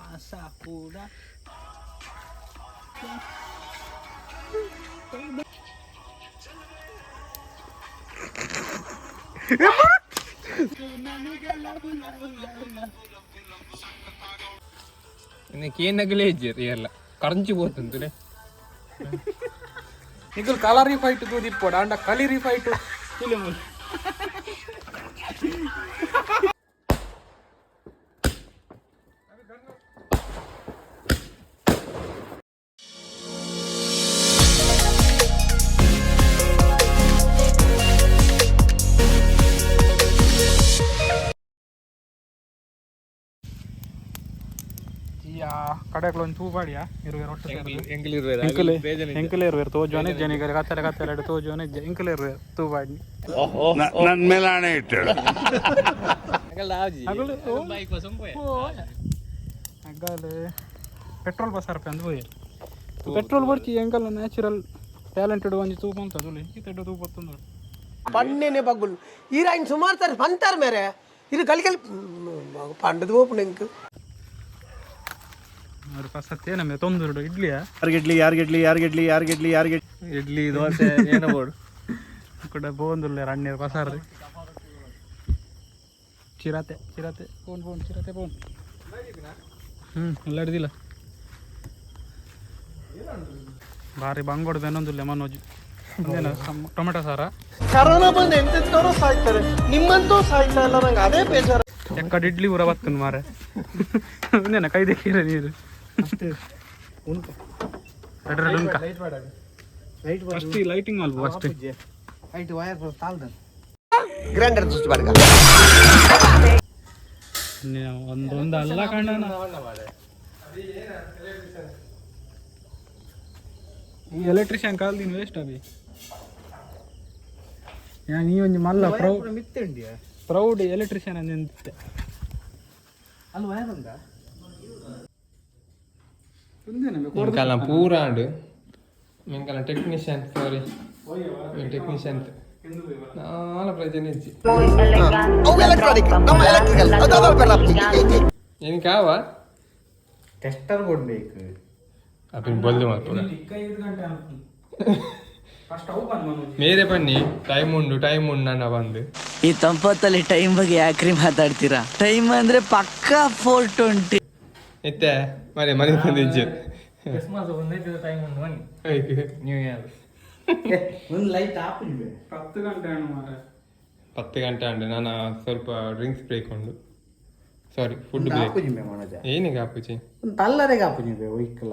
Asa kuda. ಎಲ್ಲ ಕರಂಚಿ పోతుంది నీకు కలరీ ఫైట్ తూది ఇప్పుడు అంట కలిరీ ఫైట్ ఫిలిం ಕಡೆಗಳು ಒಂದು ತೂ ಬಾಡಿಯಾ ಇರುವೆ ರೊಟ್ಟೆ ಎಂಕಲೇರು ತೋಜೋನೆ ಜನಿಗರೆ ಕತ್ತಲೆ ಕತ್ತಲೆ ತೋಜೋನೆ ಎಂಕಲೇರು ತೂ ಬಾಡಿ ನನ್ನ ಮೇಲೆ ಆಣೆ ಇಟ್ಟಳು ಅಗಲ್ ಪೆಟ್ರೋಲ್ ಬಸಾರ ಪೆ ಅಂದು ಪೆಟ್ರೋಲ್ ಬರ್ಚಿ ಎಂಕಲ್ ನ್ಯಾಚುರಲ್ ಟ್ಯಾಲೆಂಟೆಡ್ ಒಂಜಿ ತೂಪ ಅಂತ ಅದು ಈತೆಡ್ಡು ತೂಪ ಬತ್ತಂದು ಪನ್ನೆನೆ ಬಗ್ಗುಲು ಈರಾಯಿನ ಸುಮಾರು ತರ ಬಂತಾರೆ ಮೇರೆ ಇದು ಕಲಿಕಲ್ ಪಂಡದು ಓಪನ್ ಎಂಕ್ ಅವ್ರ ಪಸತ್ತೇನ ಮೇ ತೊಂದುರುಡು ಇಡ್ಲಿಯಾ ಯಾರಿಗಿಡ್ಲಿ ಇಡ್ಲಿ ದೋಸೆ ಏನೋ ಬೋಡು ಕೂಡ ಬೋಂದುಲ್ಲೆ ರಣ್ಣೀರು ಪಸಾರ್ರಿ ಚಿರಾತೆ ಫೋನ್ ಚಿರಾತೆ ಫೋನ್ ಎಲ್ಲ ಹಿಡ್ದಿಲ್ಲ ಭಾರಿ ಬಂಗೋಡು ಬೆನ್ನೊಂದುಲ್ಲೆ ಮನೋಜ್ ಟೊಮೆಟೊ ಸಾರ ಕರೋನಾ ಬಂದು ಎಂತೆಂತವರೋ ಸಾಯ್ತಾರೆ ನಿಮ್ಮಂತೂ ಸಾಯ್ತಾ ಇಲ್ಲ ನಂಗೆ ಅದೇ ಬೇಜಾರು ಎಕ್ಕಡ ಇಡ್ಲಿ ಊರ ಬತ್ತನು ಮಾರೆ ಇನ್ನೇನ ಕೈ ದೇಖಿರ ನೀರು ಅಷ್ಟೇ ಉಂಟು ಅಷ್ಟೇ ಲೈಟಿಂಗ್ ಅಲ್ವ ಅಷ್ಟೇ ಲೈಟ್ ವೈರ್ ತಾಲ್ದ ಗ್ರೈಂಡರ್ ದೃಷ್ಟಿ ಬಾರ್ಗ ಒಂದೊಂದು ಅಲ್ಲ ಕಣ್ಣ ಈ ಎಲೆಕ್ಟ್ರಿಷಿಯನ್ ಕಾಲ್ದಿನ ವೇಸ್ಟ್ ಅಭಿ ನೀ ಒಂಜಿ ಮಲ್ಲ ಪ್ರೌಡ್ ಎಲೆಕ್ಟ್ರಿಷಿಯನ್ ಅಂತೆ ಅಲ್ಲಿ ವೈರ್ ಉಂಟಾ ಮಿಂಕಲ ಪೂರಾಂಡು ಮಿಂಕಲ ಟೆಕ್ನಿಷಿಯನ್ ಸಾರಿ ಟೆಕ್ನಿಷಿಯನ್ ನಾಲ ಪ್ರಜನೆ ಇಜ್ಜಿ ಏನು ಕಾವ ಟೆಸ್ಟರ್ ಕೊಡ್ಬೇಕು ಅಪ್ಪಿನ ಬಲ್ದು ಮಾತು ಮೇರೆ ಬನ್ನಿ ಟೈಮ್ ಉಂಡು ನನ್ನ ಬಂದು ಈ ತಂಪತ್ತಲ್ಲಿ ಟೈಮ್ ಬಗ್ಗೆ ಯಾಕ್ರಿ ಮಾತಾಡ್ತೀರಾ ಟೈಮ್ ಅಂದ್ರೆ ಪಕ್ಕಾ 4:20 ಇತ್ತೆ ಮನೆ ತಂದಿಜ್ಜು ಕ್ರಿಸ್ಮಸ್ ಒಂದೈದು ಟೈಮ್ ಉಂಡು ಬನ್ನಿ ನ್ಯೂ ಇಯರ್ ಒಂದು ಲೈಟ್ ಆಫ್ ಇವೆ 10 ಗಂಟೆ ಹಣ್ಣು ಮಾರೆ 10 ಗಂಟೆ ಅಂಡೆ ನಾನು ಸ್ವಲ್ಪ ಡ್ರಿಂಕ್ಸ್ ಬ್ರೇಕ್ ಉಂಡು ಸಾರಿ ಫುಡ್ ಬ್ರೇಕ್ ಏನಿಗೆ ಆಪುಜಿ ತಲ್ಲರೆಗೆ ಆಪುಜಿವೆ ಒಯ್ಕಲ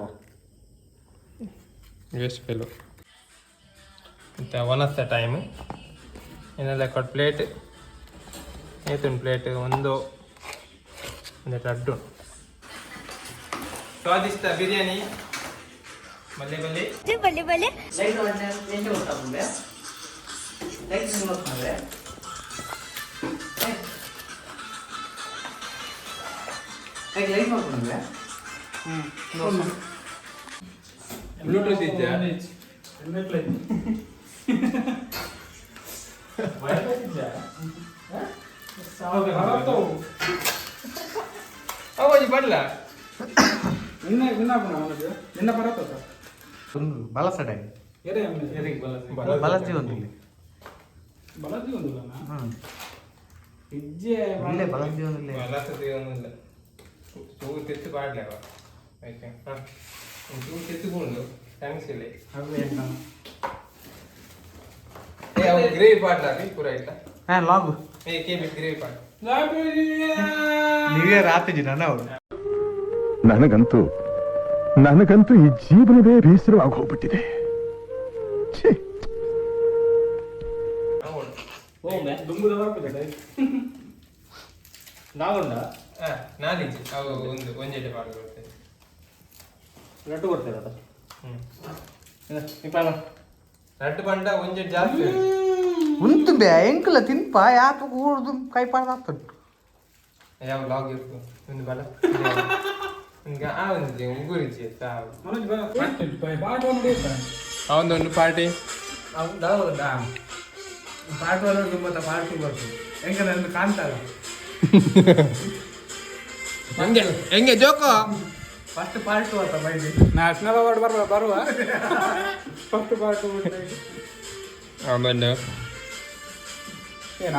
ವೇಸ್ಟ್ ಫೆಲೋ ಮತ್ತು ಒನ್ ಆಫ್ ದ ಟೈಮ್ ಏನೆಲ್ಲ ಕೊಟ್ಟು ಪ್ಲೇಟ್ ಏತುಂಡು ಪ್ಲೇಟ್ ಒಂದು ಲಡ್ಡು ಸ್ವಾದಿಷ್ಟ ಬಿರಿಯಾನಿ ಬಲ್ಲೆ ಲೈಟ್ ಎಂಟು ಗೊತ್ತಾಗ್ತದೆ ಲೈಟ್ ನೋಡ್ತಾರೆ ಲೈಟ್ ಮಾಡ್ಕೊಂಡ್ರೆ ಬ್ಲೂಟೂತ್ ಇದ್ದೆ ಅವಜಿ ಬರಲ್ಲ ನಿನ್ನ ಬರತ್ತ ಬಲಸಡೆ ಬಲಜಿ ಒಂದಿಲ್ಲ ಬಲದಿ ಒಂದಿಲ್ಲ ಬಲಜಿ ಒಂದಿಲ್ಲ ಬಲಸದಿ ಒಂದಿಲ್ಲ ಚೂರು ತೆತ್ತು ಪಾಡ್ಲೇವ ಆಯ್ತಾ ಚೂರು ತೆತ್ತುಕೊಂಡು ಥ್ಯಾಂಕ್ಸ್ ಗ್ರೇವಿ ಪಾಡ್ಲ ಪೂರ ಆಯ್ತಾ ಲಾಗು ಗ್ರೇವಿ ಪಾಡ್ ನೀವೇ ರಾತ್ರಿ ಅವರು ನನಗಂತೂ ಈ ಜೀವನವೇ ಬೇಸರವಾಗಿ ಹೋಗ್ಬಿಟ್ಟಿದೆ ನಾನಿಜ್ಜಿ ಅವು ಒಂಜೆಡೆ ಪಾಡು ಕೊಡ್ತೇನೆ ಲಡ್ಡು ಕೊಡ್ತೇವೆ ಲಡ್ಡು ಬಂಡ ಒಂಜೆಡೆ ಜಾಸ್ತಿ ಉಂಟು ಬೇ ಎಂಕಲ ತಿನ್ಪ ಯಾಕೆ ಕೂಡುದು ಕೈ ಪಾಡ್ದಾಗ್ತುಂಟು ಯಾವ ಲಾಗ್ ಇರ್ತು ಒಂದು ಬಲ ನಿಮ್ಗೆ ಆ ಒಂದು ಉಗುರಿಜಿ ಅವನೊಂದು ಪಾರ್ಟಿ ಪಾರ್ಟ್ 1 ತುಂಬ ಪಾರ್ಟ್ 2 ಬರ್ತದೆ ಹೆಂಗೆ ನಂದು ಕಾಣ್ತಲ್ಲ ಹೆಂಗೆ ಜೋಕು ಫಸ್ಟ್ ಪಾರ್ಟ್ 2 ಅಂತ ಮೈಲಿ ನ್ಯಾಷನಲ್ ಅವಾರ್ಡ್ ಬರುವ ಫಸ್ಟ್ ಪಾರ್ಟ್ 2 ಆಮೇಲೆ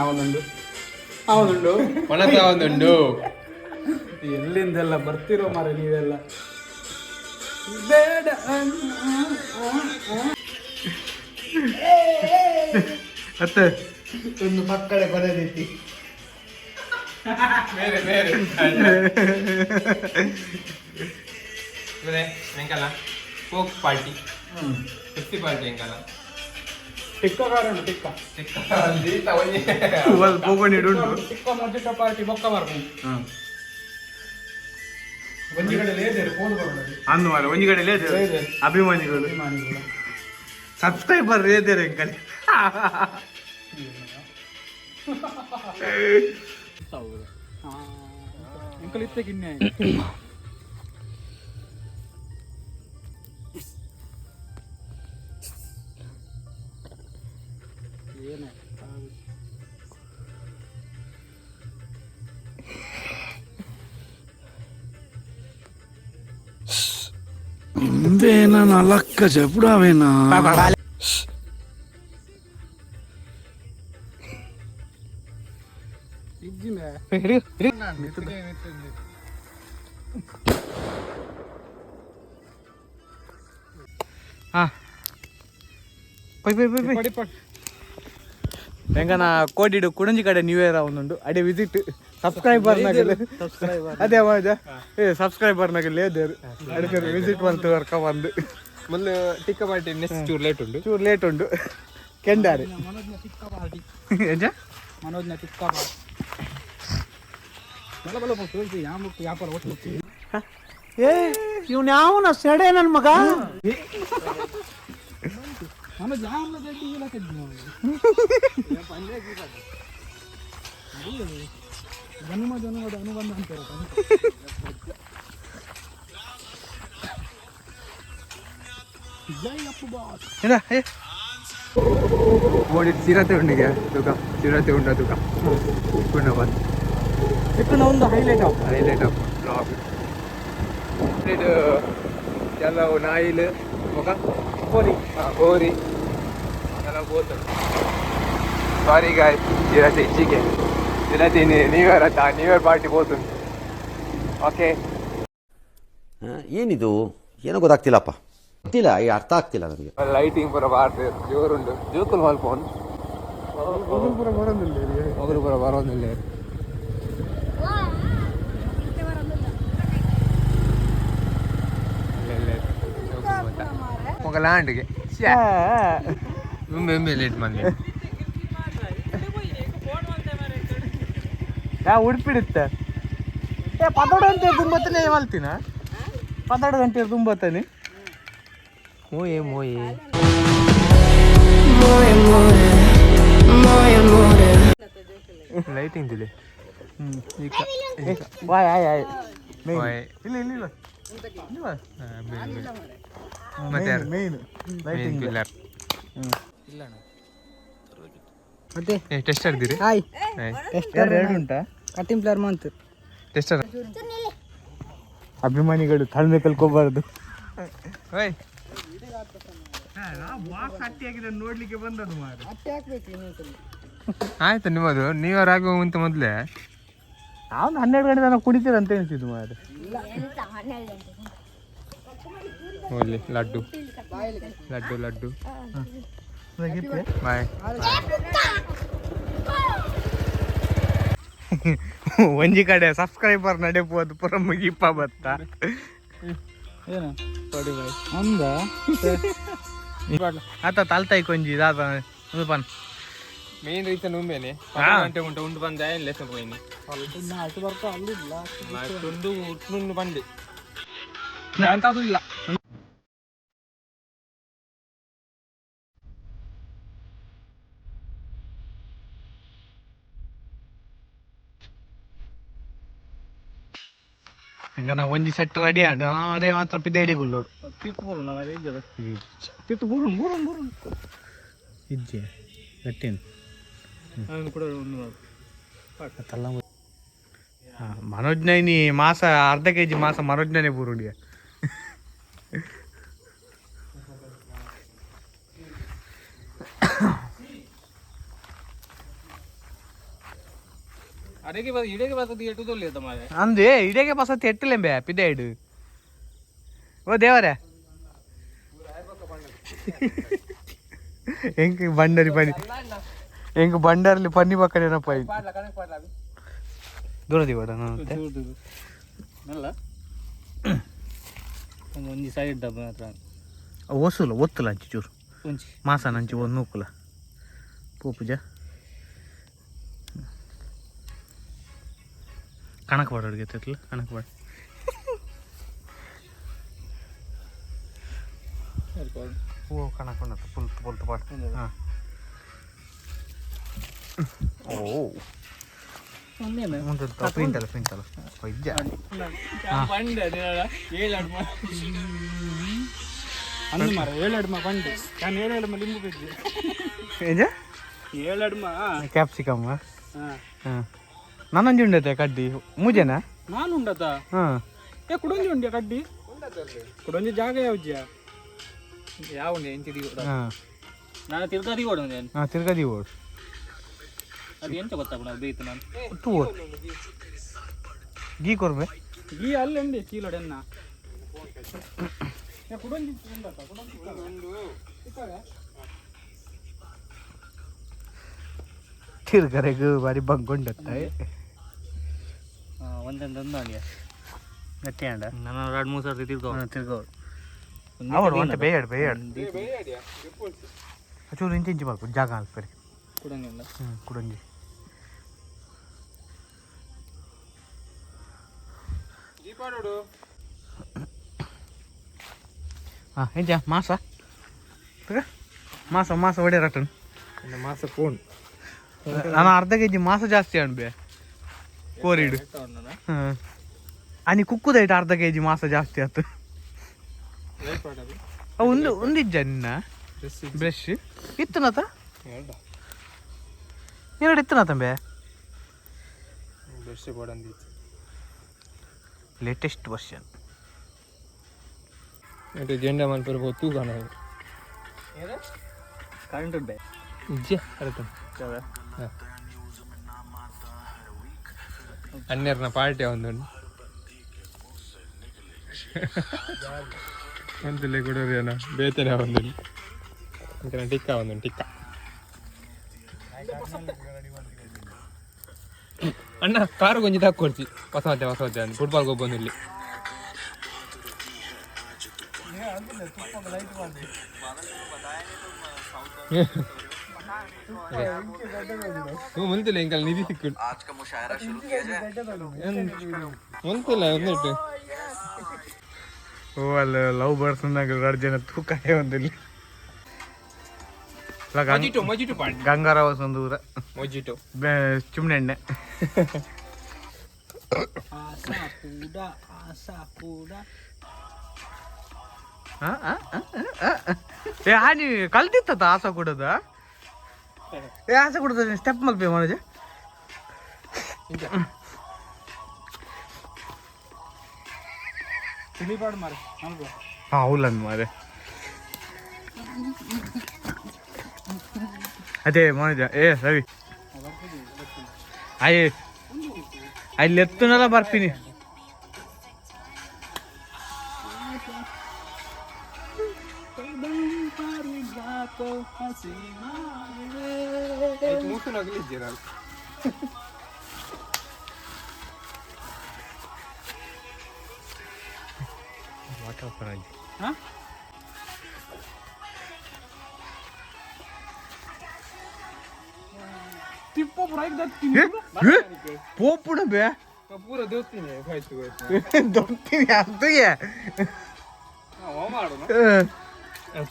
ಅವನೊಂದು ಅವನುಂಡು ಒಣತ ಒಂದುಂಡು ಎಲ್ಲಿಂದೆಲ್ಲ ಬರ್ತಿರೋ ಮಾರ ನೀವೆಲ್ಲ ಬೇಡ ಮತ್ತೆ ಒಂದು ಮಕ್ಕಳೇ ಬರದಿತ್ತಿ ಬೇರೆ ಬೇರೆ ಹೆಂಗಲ್ಲ ಕೋಕ್ ಪಾರ್ಟಿ 50 ಪಾರ್ಟಿ ಹೆಂಗಲ್ಲ ಟಿಕ್ಕ ಕಾರಣ ಟಿಕ್ಕ ಟಿಕ್ಕ ಮೊದಲ ಪಾರ್ಟಿ ಬೊಕ್ಕ ಬರ್ಬೋದು ಒಂಜಿ ಕಡೆ ಲೇದೇರು ಫೋನ್ ಬರೋದು ಅಂದು ಮಾರ ಒಂಜಿ ಕಡೆ ಲೇದೇರು ಅಭಿಮಾನಿಗಳು ಸಬ್ಸ್ಕ್ರೈಬರ್ ಲೇದೇರು ಎಂಕಲಿ ಅಂಕಲ್ ಇತ್ತೆ ಕಿನ್ನೆ ಏನೇ ఇందేనా నా లక్క చెప్పుడావేనా ಹೆಂಗನ ಕೋಡಿಡು ಕುಡಂಜಿ ಕಡೆ ನ್ಯೂ ಇಯರ್ ಅವನುಂಡು ಅದೇ ವಿಸಿಟ್ ಸಬ್ಸ್ಕ್ರೈಬರ್ ಅದೇ ಮಾಜ ಸಬ್ಸ್ಕ್ರೈಬರ್ ನಾಗ ಲೇದೇರು ಅದೇ ವಿಸಿಟ್ ಬಂತು ವರ್ಕ ಬಂದು ಮೊದಲು ಟಿಕ್ಕ ಪಾರ್ಟಿ ನೆಕ್ಸ್ಟ್ ಚೂರು ಲೇಟ್ ಉಂಡು ಕೆಂಡಾರೆ ಮನೋಜ್ನ ಟಿಕ್ಕ ಪಾರ್ಟಿ ಎಂಜ ಮನೋಜ್ನ ಟಿಕ್ಕ ಪಾರ್ಟಿ ಬಲ ಬಲ ಹೋಗಿ ಯಾಮಕ್ಕೆ ವ್ಯಾಪಾರ ಒಟ್ಟು ಏ ಇವ್ನು ಯಾವನ ಸೆಡೆ ನನ್ನ ಮಗ ಮನೋಜ್ ಯಾವನ ಗಡ್ಡಿ ಇಲ್ಲ ಜನ್ಮದ ಅನುಬಂಧ ಅಂತಾರೆ ಜೈ ಅಪ್ಪು ಬಾಸ್ ಓಡಿ ಚಿರತೆ ಉಂಡಿಗೆ ತುಕ ಚಿರತೆ ಉಂಡ ತುಕ ಪುಣ್ಯ ಬಂದು ಒಂದು ಹೈಲೈಟ್ ಆಫ್ ಬ್ಲಾಗ್ ಇದು ಕೆಲವು ನಾಯಿಲು ಮುಖ ಕೋರಿ ಎಲ್ಲ ಬೋತರು ಸಾರಿ ಗಾಯ್ ಚಿರತೆ ಇಚ್ಚಿಗೆ ಚಿರತೆ ನ್ಯೂ ಇಯರ್ ಪಾರ್ಟಿ ಬೋತುಂಟು ಓಕೆ ಏನಿದು ಏನೋ ಗೊತ್ತಾಗ್ತಿಲ್ಲಪ್ಪ ಗೊತ್ತಿಲ್ಲ ಈ ಅರ್ಥ ಆಗ್ತಿಲ್ಲ ನನಗೆ ಲೈಟಿಂಗ್ ಪೂರ ಬಾರ್ದು ಜೋರುಂಡು ಜೋಕುಲ್ ಹೊಲ್ಪೋನ್ ಪೂರ ಬರೋದಿಲ್ಲ ఒక ల్యాండ్కి ಲೇಟ್ ಮಾಡಿ ಉಡುಪಿಡುತ್ತೆ ಪದೋಡು ಗಂಟೆ ತುಂಬತ್ತನೇ ಮಲ್ತಿನ 12 ಗಂಟೆ ತುಂಬತ್ತಾನೆ ಮೋಯೆ ಲೈಟಿಂಗ್ ದಿಲೆ ಇಲ್ಲ ಮತ್ತೆ ಮೇನ್ ಲೈಟಿಂಗ್ ಪಿಲ್ಲರ್ ಮತ್ತೆ ಟೆಸ್ಟರ್ ದಿರಿ ಹಾಯ್ ಟೆಸ್ಟರ್ 2 ಉಂಟಾ ಕಟಿಂಗ್ ಪ್ಲೇಯರ್ ಮಂತ್ ಟೆಸ್ಟರ್ ಅಭಿಮಾನಿಗಳು ತಾಳ್ಮೆ ಕಲ್ಕೋಬಾರ್ದು ಓಯ್ ನೋಡ್ಲಿಕ್ಕೆ ಬಂದದ್ದು ಮಾರು ಆಯ್ತು ನಿಮ್ಮದು ನೀವರಾಗುವ ಮುಂತ ಮೊದಲೇ ನಾವು 12 ಗಂಟೆ ತನಕ ಕುಡಿತೀರ ಅಂತ ಎನಿಸಿದ್ದು ಮಾರು ಹೋಗ್ಲಿ ಲಡ್ಡು ಬಾಯ್ ಒಂಜಿ ಕಡೆ ಸಬ್ಸ್ಕ್ರೈಬರ್ ನಡೆಪೋದು ಪುರ ಮುಗಿಪ್ಪ ಬತ್ತ ಏನು ಕೊಡಿ ಬಾಯ್ ಒಂದ ಆತ ತಲ್ತಾಯಿ ಕೊಂಜಿ ದಾದ ಒಂದು ಪನ್ ಮೇನ್ ರೀಸನ್ ಉಂಬೇನೆ ಗಂಟೆ ಉಂಟು ಬಂದ ಲೆಸನ್ ಹೋಯ್ನಿ ಅಷ್ಟು ಬರ್ತಾ ಅಲ್ಲಿಲ್ಲ ಮತ್ತೊಂದು ಉಟ್ನುಂಡು ಬಂದೆ ಅಂತೂ ಇಲ್ಲ ಈಗ ನಾವು ಒಂಜಿ ಸೆಟ್ ರೆಡಿ ಆಡ ಅದೇ ಮಾತ್ರ ಪಿದೇಡಿಗುಳ್ಳೋಡು ತಿಟ್ಟು ಬೂರು ಇಜ್ಜೆ ಗಟ್ಟೇನು ಅದನ್ನು ಕೂಡ ಒಂದು ನೋಡು ಮನೋಜ್ಞನಿ ಮಾಸ ಅರ್ಧ ಕೆಜಿ ಮಾಸ ಮನೋಜ್ಞನೇ ಬೂರುಡಿಯ ಅಂದೇ ಇಡೆಗೆ ಬಸತಿ ಎಟ್ಟಿಲೆಂಬೆ ಪಿದೆಡು ಓ ದೇವರೇ ಹೆಂಗ್ ಬಂಡರಿ ಪನಿ ಹೆಂಗ್ ಬಂಡರ್ಲಿ ಪನ್ನಿ ಪಕ್ಕನೇನಪ್ಪ ದೂರ ದಿವಾಡ ಒಂಜಿ ಸೈಡ್ ಡಬ್ಬ ಮಾತ್ರ ಒಸುಲ ಒತ್ತುಲ ಅಂಚಿ ಚೂರು ಮಾಸ ನಂಚಿ ಒಂದು ನೂಕುಲ ಪೂಪುಜ ಕಣಕ್ ಬಾಡೋರಿಗೆ ಎತ್ತಲ್ಲ ಕಣಕ್ ಬಾಡ ಓ ಕಣಕ್ ಬಂದ ಪುಲ್ತು ಪುಲ್ತು ಬಾಡ ಹಾಂ ಓ ಮುಂದೆ ಪ್ರಿಂಟಲ್ಲ ಪ್ರಿಂಟಲ್ಲ ವೈದ್ಯ ಅಂದು ಮರ 7 ಅಡ್ಮ ಬಂಡೆ ನಾನು 7 ಅಡ್ಮ ಲಿಂಬು ಬಿದ್ದೆ ಏಜ 7 ಅಡ್ಮ ಕ್ಯಾಪ್ಸಿಕಮ್ ಹಾಂ ನನ್ನಂಜಿ ಉಂಡತೆ ಕಡ್ಡಿ ಮೂಜೆನಾ ನಾನು ಉಂಡತ ಹಾಂ ಏ ಕುಡೊಂಜಿ ಉಂಡ್ಯ ಕಡ್ಡಿ ಕುಡೊಂಜಿ ಜಾಗ ಯಾವ್ಜ್ಯ ಯಾವ ಎಂಚಿದಿ ಹಾಂ ನಾನು ತಿರ್ಗಾದಿ ಓಡು ಹಾಂ ತಿರ್ಗದಿ ಓಡು ಅದು ಎಂತ ಗೊತ್ತಾಗ ಬೇಯ್ತು ನಾನು ಟೂ ಗೀ ಕೊರ್ಬೆ ಗೀ ಅಲ್ಲಿ ಉಂಡೆ ಚೀಲೋಡೆನ್ನ ಕುಡೊಂಜಿ ತಿರ್ಗರೆಗೂ ಬಾರಿ ಬಂಗೊಂಡತ್ತ ಒಂದೊಂದೊಂದು ಅಂಡಿಯ ಗಟ್ಟಿ ಅಂಡ ನಾನು 2-3 ಸರ್ತಿ ತಿರ್ಗೋಡು ಅವಡು ಒಂಟೆ ಬೇಯಾಡು ಬೇಯಾಡು ಚೂರು ಇಂಚು ಇಂಚು ಮಾಡ್ಕೊ ಜಾಗ ಅಲ್ಪರಿ ಕುಡಂಗಿಲ್ಲ ಕುಡಂಗಿ ಹಾಂ ಎಂಚ ಮಾಸ ಮಾಸ ಮಾಸ ಹೊಡೆಯರಟನ್ ಮಾಸ ಫೋನ್ ನಾನು ಅರ್ಧ ಕೆಜಿ ಮಾಸ ಜಾಸ್ತಿ ಅನ್ಬೆ ಕೋರಿಡು ಹಾಂ ani ಕುಕ್ಕುದೈಟ್ ಅರ್ಧ ಕೆಜಿ ಮಾಸ ಜಾಸ್ತಿ ಆಯ್ತು ಒಂದಿಜ್ಜ ನಿನ್ನ ಬ್ರಷ್ ಇತ್ತನತ ಎರಡು ಇತ್ತನತ ಬ್ರಷ್ ಕೊಡಂದಿತ್ತು ಲೇಟೆಸ್ಟ್ ವರ್ಷನ್ ಇದು ಜೆಂಡ ಮಲ್ಪರ್ಬೋದು ತೂಗಾನ ಕರೆಂಟ್ ಉಂಟೆ ಇಜ್ಜೆ ಅರ್ಥ ಅನ್ನೆರ್ನ ಪಾರ್ಟಿ ಒಂದುಂಡು ಒಂದಲ್ಲಿ ಕೊಡೋದೇನ ಬೇತನೆ ಒಂದಲ್ಲಿ ಟಿಕ್ಕ ಒಂದುಂಡು ಟಿಕ್ಕ ಅಣ್ಣ ಕಾರು ಕೊಂಚ ತಕ್ಕೊಡ್ತಿ ಹೊಸ ಹೊತ್ತೆ ಅಂದು ಫುಟ್ಬಾಲ್ಗೆ ಹೋಗಿ ಬಂದಿಲ್ಲಿ ಮುಂತಿಲ್ಲ ಇಂಕಲ್ ನಿಧಿ ಸಿಕ್ಕಿಟ್ಟು ಮುಂತಿಲ್ಲ ಒಂದಿಟ್ಟು ಓ ಅಲ್ಲಿ ಲವ್ ಬರ್ಡ್ಸ್ ಎರಡು ಜನ ತೂಕನೇ ಒಂದಿಲ್ಲ ಗಂಗಾರಾವಸ್ ಒಂದು ಊರ ಮೊಜಿಟೋ ಚುಮ್ನೆ ಎಣ್ಣೆ ಏ ಹಾನಿ ಕಲ್ತಿತ್ತ ಆಸ ಕೊಡೋದ ಏ ಆಸೆ ಕೊಡೋದ ಸ್ಟೆಪ್ ಮಲ್ಪೆ ಮಾಡೋದು ತಿಳಿಪಾಡು ಮಾರೆ ಹಾಂ ಅವಲನ್ ಮಾರೆ ಅದೇ ಮನೋಜ ಏ ರವಿ ಅಯ್ಯ ಅಲ್ಲಿ ಎತ್ತುನೆಲ್ಲ ಬರ್ತೀನಿ ಪೋಪುಡ ಬೇ ಪೂರ ದೋಸ್ತಿನಿ ದೊಡ್ತೀನಿ ಅರ್ಥಗೆ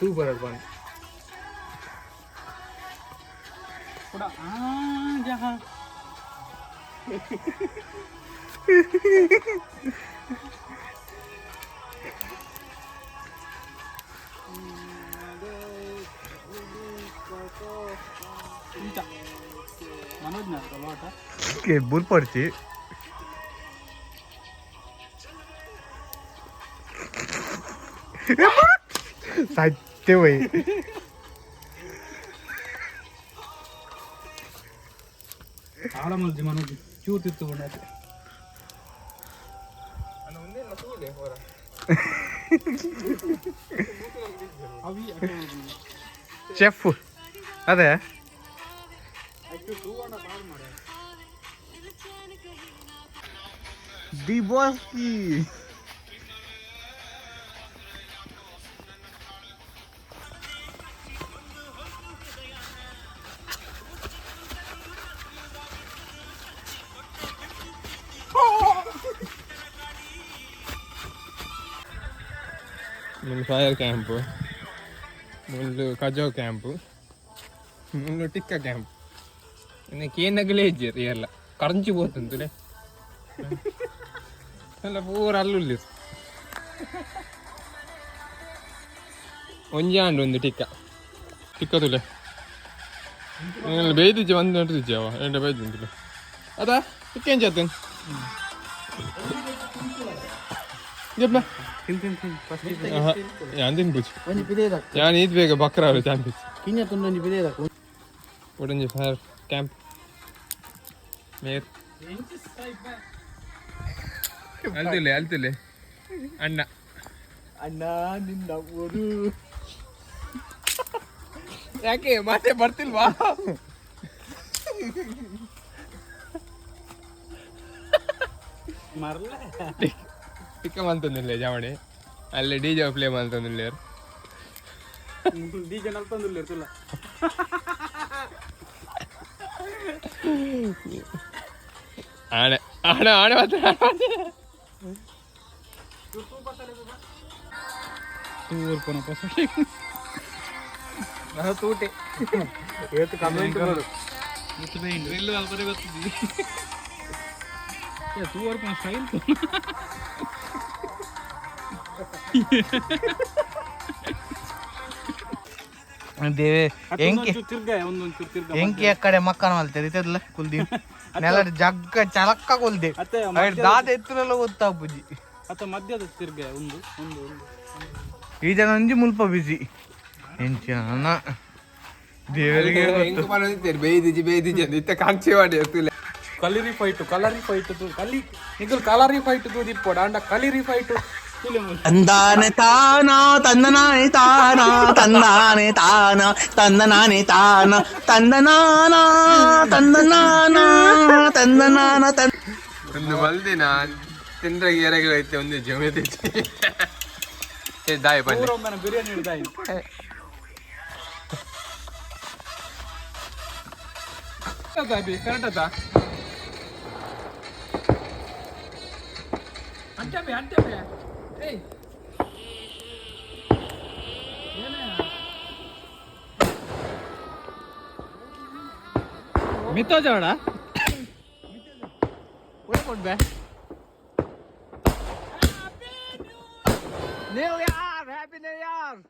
ತೂ ಬರೋದು ಬಂದು ಕೂಡ ಜಹಾ मनोज लोट बुल पडची साहित्य वय ಆಳ ಮಲ್ಜಿ ಮನೋಜ್ ಚೂರು ತಿತ್ತುಕೊಂಡಾಯ್ತು ಚೆಫ್ ಅದೇ ದಿ ಬಾಸ್ಕಿ ముందు ఫైర్ క్యాంపు ముందు కజో క్యాంపు ముందు టిక్క క్యాంపు నీకేం నగలేదు ఇయర్ల కరంచిపోతుంది అలా పూర అల్లు ಒಂಜಾಂಡು ಒಂದು ಟಿಕ್ಕ ತುಲೆ ಬೇಯ್ದಿಚ್ಚೆ ಒಂದು ಗಂಟೆ ತಿಚ್ಚಾವ ಎಂಟ ಬೇಯ್ದು ಅದಾ ಟಿಕ್ಕೇನು చేస్తాను చెప్పనా ഞാൻ തിൻപിച്ചു ഞാൻ ഇത് ಬೇಗ ಬಕ್ರಾರು ಚಾನ್ಪಿച്ചു ಒಡಂಜಿ ಫೈರ್ ಕ್ಯಾಂಪ್ ಮೇರ್ ಅಲ್ತಿಲ್ಲ ಅಣ್ಣ ನಿನ್ನ ಊರು ಯಾಕೆ ಮಾತೆ ಬರ್ತಿಲ್ವಾ ಟಿಕ್ಕ ಮಂತಂದಿಲ್ಲ ಜಾವಣಿ ಅಲ್ಲಿ ಡಿಜೆ ಪ್ಲೇ ಮಂತಂದಿಲ್ಲ ಡಿಜೆ ನಲ್ಪಂದಿಲ್ಲ ಇರ್ತಿಲ್ಲ ಆಣೆ ಆಣೆ ಆಣೆ ತೂರ್ಪನ ತೂಟೆ ಇವತ್ತು ಕಮೆಂಟ್ ಮಾಡು ಇಲ್ಲು ಅಲ್ಪರೆ ಗೊತ್ತಿದ್ದಿ ತೂರ್ಪನ ಸ್ಟೈಲ್ ಎಂಕಿ ಅಕ್ಕಡೆ ಮಕ್ಕನ ಮಲ್ತೇರಿ ಇತ್ತದಲ್ಲ ಕುಲ್ದೀವ್ ನೆಲ ಜಗ್ಗ ಚಲಕ್ಕ ಕೊಲ್ದೆ ದಾದ ಎತ್ತರೆಲ್ಲ ಗೊತ್ತಾ ಪೂಜಿ ಅತ್ತ ಮಧ್ಯದ ತಿರ್ಗೆ ಒಂದು ಈ ಜನ ಒಂಜಿ ಮುಲ್ಪ ಬಿಸಿ ಎಂಚಿನ ದೇವರಿಗೆ ಬೇಯ್ದಿಜಿ ಅಂತ ಇತ್ತ ಕಾಂಚೆ ಮಾಡಿ ಇರ್ತಿಲ್ಲ ಕಲರಿ ಫೈಟ್ ಕಲಿ ನಿಗಲ್ ಕಲರಿ ಫೈಟ್ ತೂದಿಪ್ಪೋಡ ಅಂಡ ಕಲರಿ ಫೈಟ್ ತಂದಾನೆ ತಾನ ತಂದನಾನೆ ತಾನ ತಂದಾನೆ ತಾನ ತಂದನಾನೆ ತಾನ ತಂದನಾನ ತಂದನಾನ ತಂದನಾನ ಒಂದು ಬಲ್ದಿನ ತಿಂದ್ರಾಗ ಏರಾಗಿರೈತೆ ಒಂದು ಜಮೆ ತೆಚ್ಚಿ ದಾಯ ಬನ್ನಿ ಬಿರಿಯಾನಿ ಹಿಡ್ದಾಯಿ ಕರೆಕ್ಟ್ ಅದ ಅಂಟೆ ಏಯ್ ಮಿತ್ತೋ ಜಾಡ ಕೊಡ್ಬೆ new year happy new year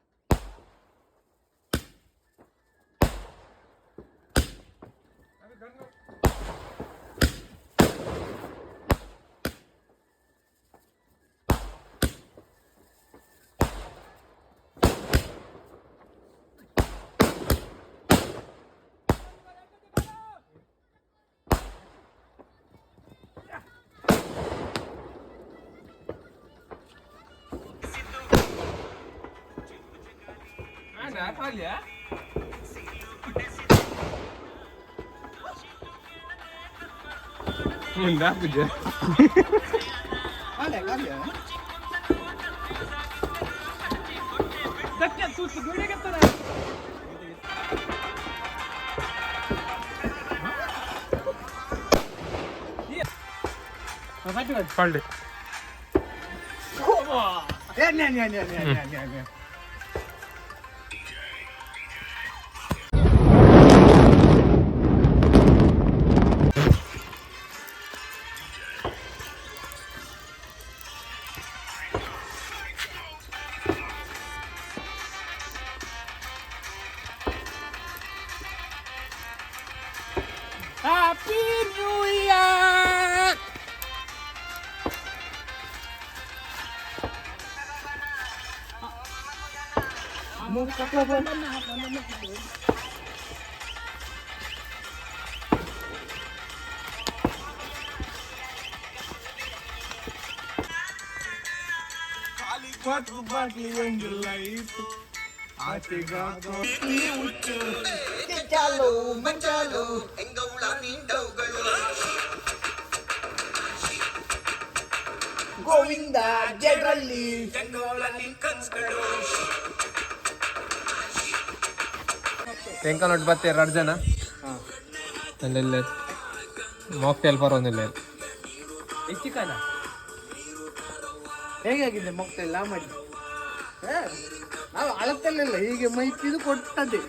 ಮುಂದೆ ಪೂಜೆ ಫಾಲ್ಡೆ ಗೋವಿಂದ ಜಡ್ರಲ್ಲಿ ತೆಂಕ ನೋಡಿ ಮತ್ತೆ 2 ಜನ ಅಲ್ಲೆಲ್ಲ ಮಾಕ್ಟೇಲ್ ಬರೋದಿಲ್ಲ ಚಿಕನ ಹೇಗಾಗಿದೆ ಮೊಕ್ಟೆಲ್ಲ ಮಾಡಿ ನಾವು ಅಳತಲ್ಲಿಲ್ಲ ಹೀಗೆ ಮೈತಿದು ಕೊಟ್ಟದ್ದೆ